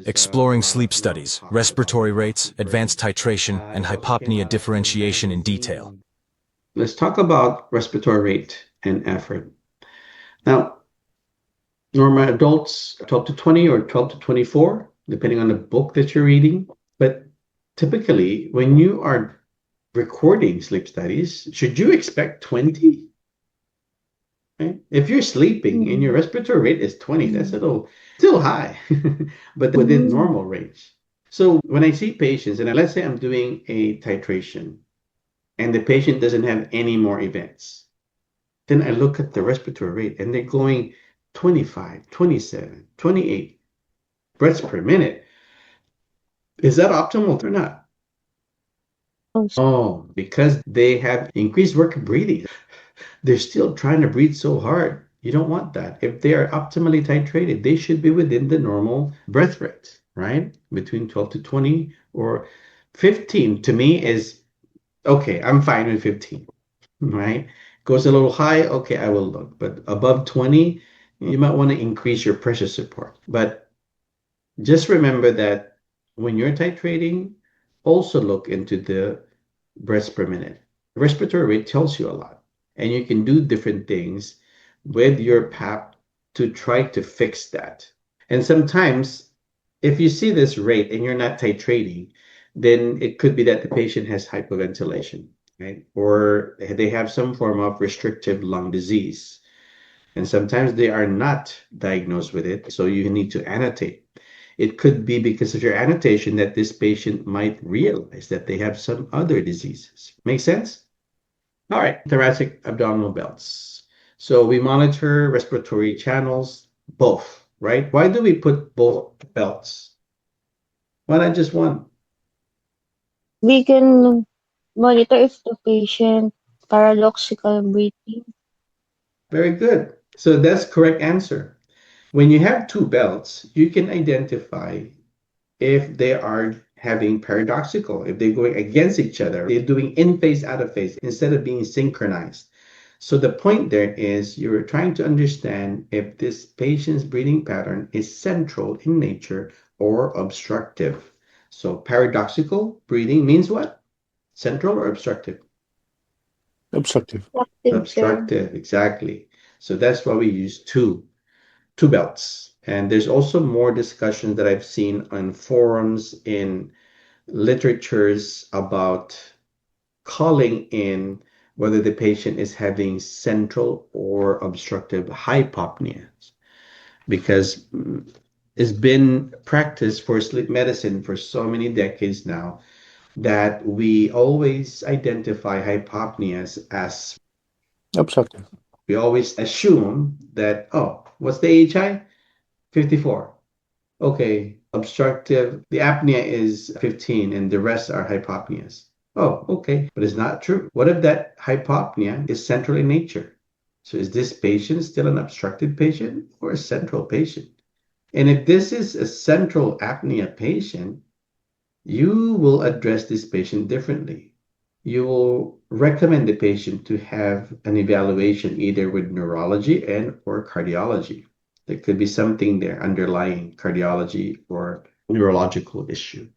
exploring sleep studies, respiratory rates, advanced titration, and hypopnea differentiation in detail. Let's talk about respiratory rate and effort. Now, normal adults 12 to 20 or 12 to 24, depending on the book that you're reading. But typically, when you are recording sleep studies, should you expect 20? Right? If you're sleeping and your respiratory rate is 20, that's a little still high, but within normal range. So when I see patients, and let's say I'm doing a titration, and the patient doesn't have any more events, then I look at the respiratory rate and they're going 25, 27, 28 breaths per minute. Is that optimal or not? Oh, because they have increased work of breathing. They're still trying to breathe so hard. You don't want that. If they are optimally titrated, they should be within the normal breath rate, right? Between 12 to 20 or 15 to me is okay. I'm fine with 15, right? Goes a little high, okay, I will look. But above 20, you might want to increase your pressure support. But just remember that when you're titrating, also look into the breaths per minute. Respiratory rate tells you a lot, and you can do different things with your PAP to try to fix that. And sometimes, if you see this rate and you're not titrating, then it could be that the patient has hypoventilation, right? Or they have some form of restrictive lung disease. And sometimes they are not diagnosed with it, so you need to annotate. It could be because of your annotation that this patient might realize that they have some other diseases. Make sense? All right, thoracic abdominal belts. So we monitor respiratory channels, both, right? Why do we put both belts? Why not just one? We can monitor if the patient paradoxical breathing. Very good. So that's correct answer. When you have two belts, you can identify if they are having paradoxical, if they're going against each other, they're doing in phase, out of phase, instead of being synchronized. So the point there is you're trying to understand if this patient's breathing pattern is central in nature or obstructive. So paradoxical breathing means what? Central or obstructive? Obstructive. Obstructive, exactly. So that's why we use two belts. And there's also more discussion that I've seen on forums in literatures about calling in whether the patient is having central or obstructive hypopnea, because it's been practiced for sleep medicine for so many decades now that we always identify hypopneas as Obstructive. we always assume that, oh, what's the AHI? 54. Okay, obstructive, the apnea is 15 and the rest are hypopneas. Oh, okay, but it's not true. What if that hypopnea is central in nature? So is this patient still an obstructed patient or a central patient? And if this is a central apnea patient, you will address this patient differently. You will recommend the patient to have an evaluation either with neurology and or cardiology. There could be something there underlying cardiology or neurological issue.